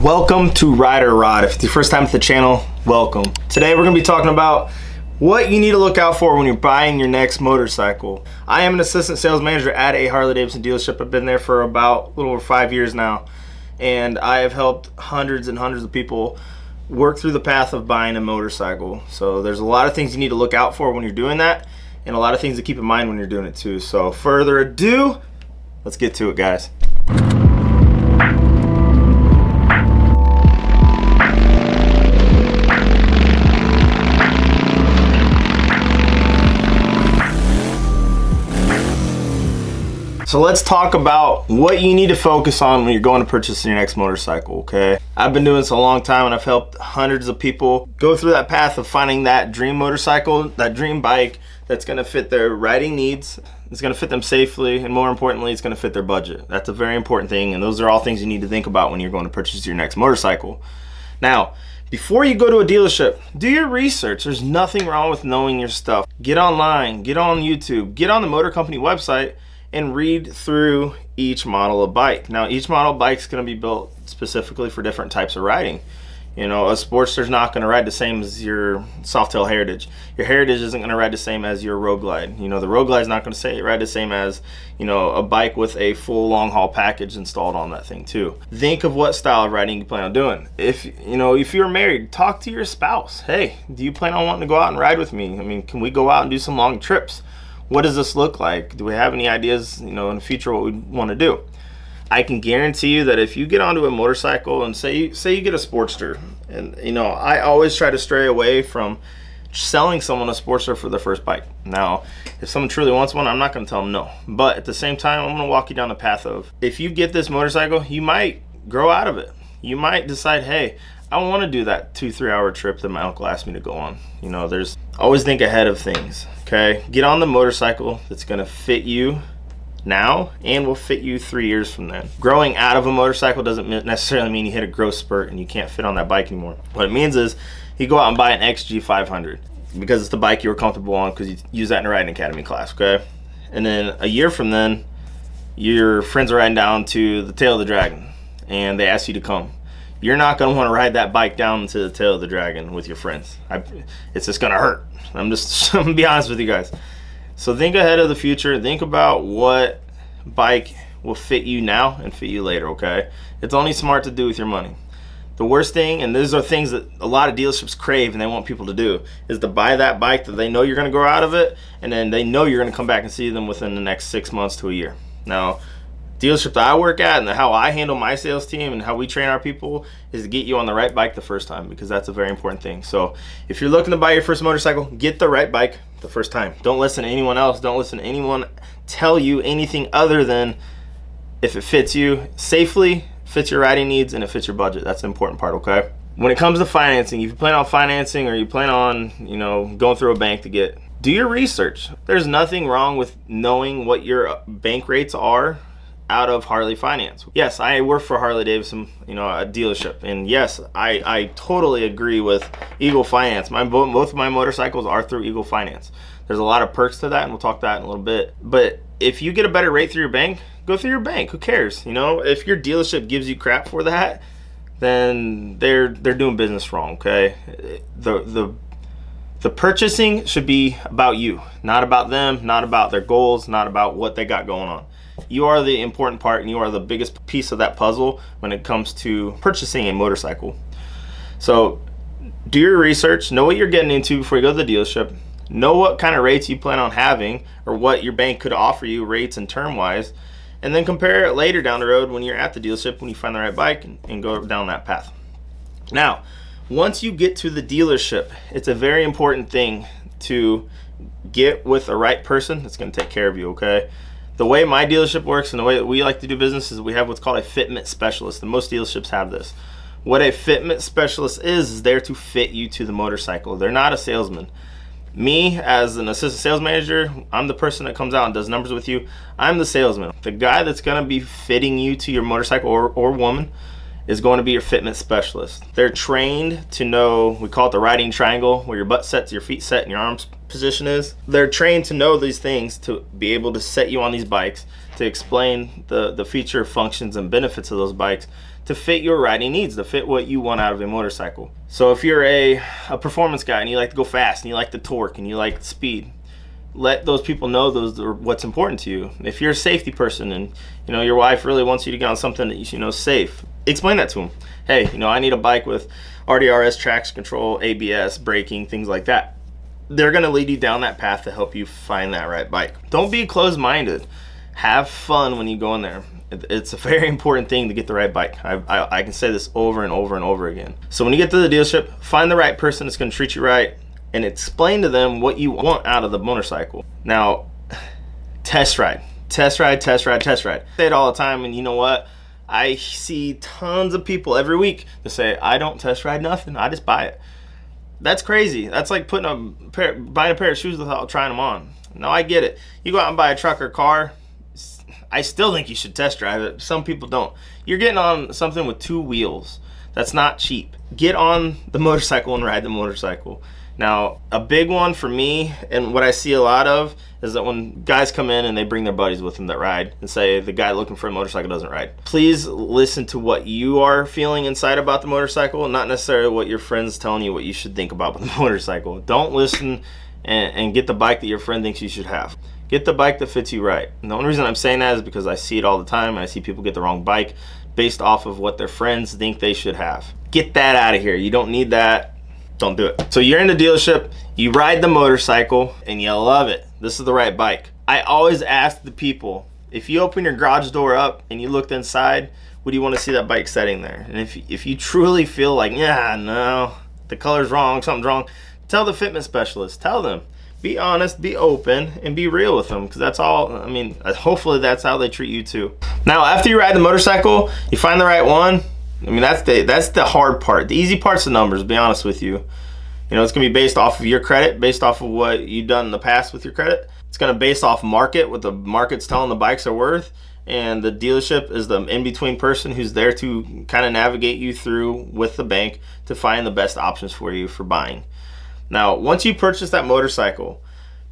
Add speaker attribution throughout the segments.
Speaker 1: Welcome to Ride or Rod. If it's your first time at the channel, welcome. Today we're going to be talking about what you need to look out for when you're buying your next motorcycle. I am an assistant sales manager at a Harley Davidson dealership. I've been there for about a little over 5 years now, and I have helped hundreds and hundreds of people work through the path of buying a motorcycle. So there's a lot of things you need to look out for when you're doing that, and a lot of things to keep in mind when you're doing it too. So further ado, let's get to it, guys. So let's talk about what you need to focus on when you're going to purchase your next motorcycle, okay? I've been doing this a long time, and I've helped hundreds of people go through that path of finding that dream motorcycle, that dream bike that's gonna fit their riding needs, it's gonna fit them safely, and more importantly, it's gonna fit their budget. That's a very important thing, and those are all things you need to think about when you're going to purchase your next motorcycle. Now, before you go to a dealership, do your research. There's nothing wrong with knowing your stuff. Get online, get on YouTube, get on the motor company website, and read through each model of bike. Now, each model of bike is going to be built specifically for different types of riding. You know, a Sportster's not going to ride the same as your Softail Heritage. Your Heritage isn't going to ride the same as your Road Glide. You know, the Road Glide is not going to ride the same as, you know, a bike with a full long haul package installed on that thing too. Think of what style of riding you plan on doing. If you're married, talk to your spouse. Hey, do you plan on wanting to go out and ride with me? I mean, can we go out and do some long trips? What does this look like? Do we have any ideas, in the future what we want to do? I can guarantee you that if you get onto a motorcycle and say you get a Sportster, and I always try to stray away from selling someone a Sportster for their first bike. Now, if someone truly wants one, I'm not going to tell them no. But at the same time, I'm going to walk you down the path of, if you get this motorcycle, you might grow out of it. You might decide, hey, I want to do that 2-3 hour trip that my uncle asked me to go on. There's always think ahead of things, okay? Get on the motorcycle that's going to fit you now and will fit you 3 years from then. Growing out of a motorcycle doesn't necessarily mean you hit a growth spurt and you can't fit on that bike anymore. What it means is you go out and buy an XG500 because it's the bike you were comfortable on because you use that in a riding academy class, okay? And then a year from then, your friends are riding down to the Tail of the Dragon and they ask you to come. You're not going to want to ride that bike down to the Tail of the Dragon with your friends. It's just going to hurt. I'm going to be honest with you guys. So think ahead of the future. Think about what bike will fit you now and fit you later, okay? It's only smart to do with your money. The worst thing, and these are things that a lot of dealerships crave and they want people to do, is to buy that bike that they know you're going to grow out of it, and then they know you're going to come back and see them within the next 6 months to a year. Now, dealership that I work at and how I handle my sales team and how we train our people is to get you on the right bike the first time, because that's a very important thing. So if you're looking to buy your first motorcycle, get the right bike the first time. Don't listen to anyone else. Don't listen to anyone tell you anything other than if it fits you safely, fits your riding needs, and it fits your budget. That's the important part, okay? When it comes to financing, if you plan on financing or you plan on, going through a bank to get, do your research. There's nothing wrong with knowing what your bank rates are out of Harley Finance. Yes, I work for Harley Davidson, a dealership, and yes, I totally agree with Eagle Finance. Both of my motorcycles are through Eagle Finance. There's a lot of perks to that, and we'll talk that in a little bit. But if you get a better rate through your bank, go through your bank. Who cares? If your dealership gives you crap for that, then they're doing business wrong. Okay, the purchasing should be about you, not about them, not about their goals, not about what they got going on. You are the important part, and you are the biggest piece of that puzzle when it comes to purchasing a motorcycle. So do your research, know what you're getting into before you go to the dealership, know what kind of rates you plan on having or what your bank could offer you rates and term wise, and then compare it later down the road when you're at the dealership, when you find the right bike, and go down that path. Now, once you get to the dealership, it's a very important thing to get with the right person that's going to take care of you, okay? The way my dealership works and the way that we like to do business is we have what's called a fitment specialist, and most dealerships have this. What a fitment specialist is there to fit you to the motorcycle. They're not a salesman. Me, as an assistant sales manager, I'm the person that comes out and does numbers with you. I'm the salesman. The guy that's going to be fitting you to your motorcycle or woman is going to be your fitment specialist. They're trained to know, we call it the riding triangle, where your butt sets, your feet set, and your arms position is. They're trained to know these things to be able to set you on these bikes to explain the feature, functions, and benefits of those bikes to fit your riding needs, to fit what you want out of a motorcycle. So if you're a performance guy and you like to go fast and you like the torque and you like the speed, let those people know those are what's important to you. If you're a safety person and your wife really wants you to get on something that is safe, explain that to them. Hey, I need a bike with RDRS, traction control, ABS, braking, things like that. They're going to lead you down that path to help you find that right bike. Don't be closed-minded. Have fun when you go in there. It's a very important thing to get the right bike. I can say this over and over and over again. So when you get to the dealership, find the right person that's going to treat you right and explain to them what you want out of the motorcycle. Now, test ride. Test ride, test ride, test ride. I say it all the time, and you know what? I see tons of people every week that say, I don't test ride nothing, I just buy it. That's crazy. That's like buying a pair of shoes without trying them on. No, I get it. You go out and buy a truck or car, I still think you should test drive it. Some people don't. You're getting on something with 2 wheels. That's not cheap. Get on the motorcycle and ride the motorcycle. Now, a big one for me, and what I see a lot of, is that when guys come in and they bring their buddies with them that ride and say the guy looking for a motorcycle doesn't ride. Please listen to what you are feeling inside about the motorcycle, not necessarily what your friend's telling you what you should think about the motorcycle. Don't listen and get the bike that your friend thinks you should have. Get the bike that fits you right. And the only reason I'm saying that is because I see it all the time. I see people get the wrong bike based off of what their friends think they should have. Get that out of here. You don't need that. Don't do it. So you're in the dealership, you ride the motorcycle, and you love it. This is the right bike. I always ask the people, if you open your garage door up and you looked inside, would you want to see that bike sitting there? And if you truly feel like, yeah, no, the color's wrong, something's wrong, tell the fitment specialist. Tell them. Be honest, be open, and be real with them, because that's all, hopefully that's how they treat you too. Now, after you ride the motorcycle, you find the right one. That's the hard part. The easy part's the numbers, to be honest with you. It's gonna be based off of your credit, based off of what you've done in the past with your credit. It's gonna base off market, what the market's telling the bikes are worth, and the dealership is the in-between person who's there to kind of navigate you through with the bank to find the best options for you for buying. Now, once you purchase that motorcycle,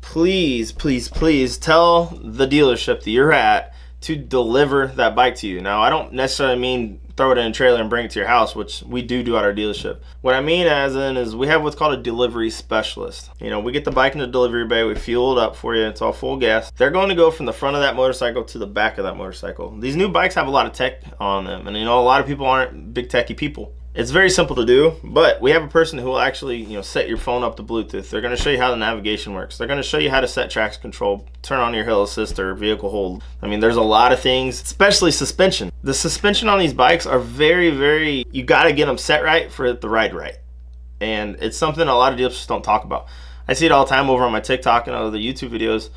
Speaker 1: please, please, please tell the dealership that you're at to deliver that bike to you. Now, I don't necessarily mean throw it in a trailer and bring it to your house, which we do at our dealership. What I mean is we have what's called a delivery specialist. We get the bike in the delivery bay, we fuel it up for you, it's all full gas. They're going to go from the front of that motorcycle to the back of that motorcycle. These new bikes have a lot of tech on them, and a lot of people aren't big techie people. It's very simple to do, but we have a person who will actually, set your phone up to Bluetooth. They're going to show you how the navigation works. They're going to show you how to set traction control, turn on your hill assist or vehicle hold. There's a lot of things, especially suspension. The suspension on these bikes are very, very, you got to get them set right for it to ride right. And it's something a lot of dealers don't talk about. I see it all the time over on my TikTok and other YouTube videos.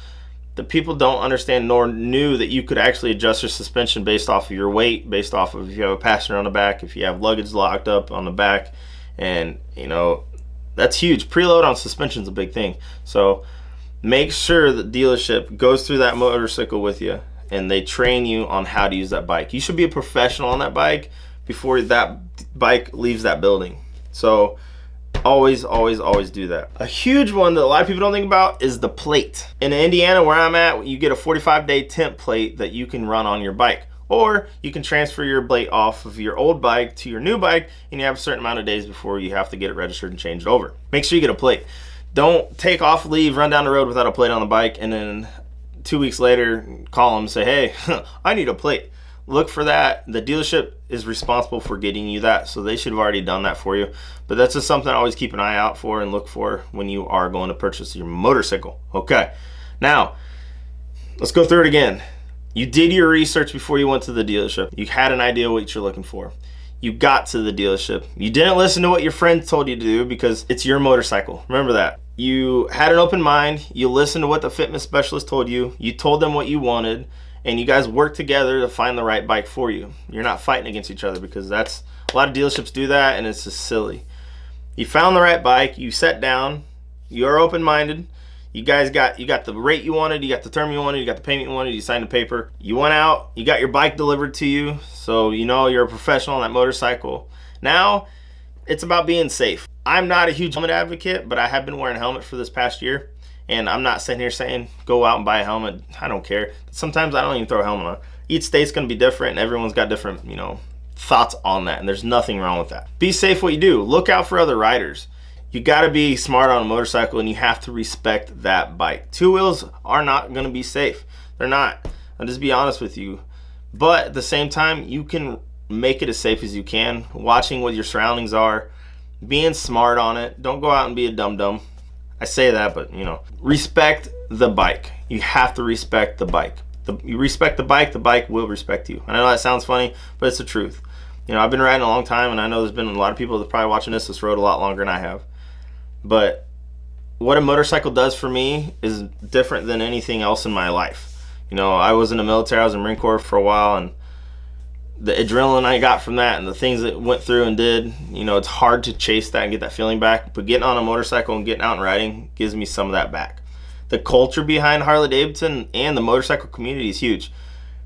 Speaker 1: The people don't understand nor knew that you could actually adjust your suspension based off of your weight, based off of if you have a passenger on the back, if you have luggage locked up on the back, and that's huge. Preload on suspension is a big thing. So make sure the dealership goes through that motorcycle with you and they train you on how to use that bike. You should be a professional on that bike before that bike leaves that building. So always, always, always do that. A huge one that a lot of people don't think about is the plate. In Indiana, where I'm at, you get a 45-day temp plate that you can run on your bike. Or you can transfer your plate off of your old bike to your new bike, and you have a certain amount of days before you have to get it registered and changed over. Make sure you get a plate. Don't take off, leave, run down the road without a plate on the bike, and then 2 weeks later call them and say, hey, I need a plate. Look for that. The dealership is responsible for getting you that, so they should have already done that for you. But that's just something I always keep an eye out for and look for when you are going to purchase your motorcycle. Okay, now let's go through it again. You did your research before you went to the dealership. You had an idea what you're looking for. You got to the dealership. You didn't listen to what your friend told you to do because it's your motorcycle. Remember that. You had an open mind. You listened to what the fitness specialist told you. You told them what you wanted, and you guys worked together to find the right bike for you. You're not fighting against each other, because that's a lot of dealerships do that, and it's just silly. You found the right bike. You sat down. You're open-minded. You guys got the rate you wanted, you got the term you wanted, you got the payment you wanted, you signed the paper. You went out, you got your bike delivered to you, so you know you're a professional on that motorcycle. Now, it's about being safe. I'm not a huge helmet advocate, but I have been wearing a helmet for this past year, And I'm not sitting here saying go out and buy a helmet. I don't care. Sometimes I don't even throw a helmet on. Each state's going to be different, and everyone's got different, you know, thoughts on that, and there's nothing wrong with that. Be safe what you do. Look out for other riders. You got to be smart on a motorcycle, and you have to respect that bike. Two wheels are not going to be safe. They're not. I'll just be honest with you. But at the same time, you can make it as safe as you can, watching what your surroundings are, being smart on it. Don't go out and be a dum-dum. I say that, but you know, respect the bike. You have to respect the bike. You respect the bike will respect you. I know that sounds funny, but it's the truth. You know, I've been riding a long time, and I know there's been a lot of people that probably watching this rode a lot longer than I have. But what a motorcycle does for me is different than anything else in my life. You know, I was in the military, I was in the Marine Corps for a while, and the adrenaline I got from that and the things that went through and did, you know, it's hard to chase that and get that feeling back. But getting on a motorcycle and getting out and riding gives me some of that back. The culture behind Harley Davidson and the motorcycle community is huge.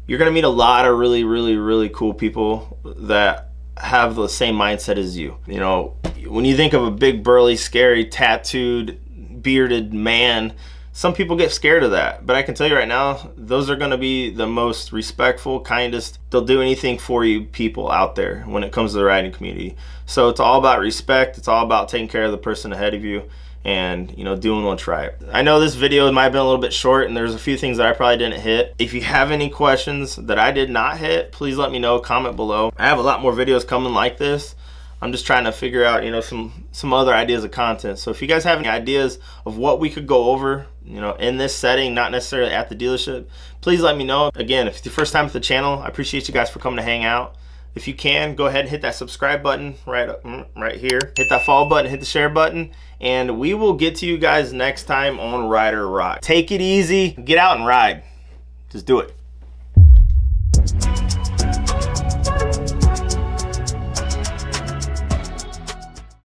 Speaker 1: You're going to meet a lot of really, really, really cool people that have the same mindset as you. You know, when you think of a big, burly, scary, tattooed, bearded man, some people get scared of that, but I can tell you right now, those are going to be the most respectful, kindest, they'll do anything for you people out there when it comes to the riding community. So it's all about respect. It's all about taking care of the person ahead of you and, you know, doing what's right. I know this video might have been a little bit short, and there's a few things that I probably didn't hit. If you have any questions that I did not hit, please let me know, comment below. I have a lot more videos coming like this. I'm just trying to figure out, you know, some other ideas of content. So if you guys have any ideas of what we could go over, you know, in this setting, not necessarily at the dealership, please let me know. Again, if it's your first time at the channel, I appreciate you guys for coming to hang out. If you can, go ahead and hit that subscribe button right here. Hit that follow button, hit the share button, and we will get to you guys next time on Ride or Rock. Take it easy, get out and ride. Just do it.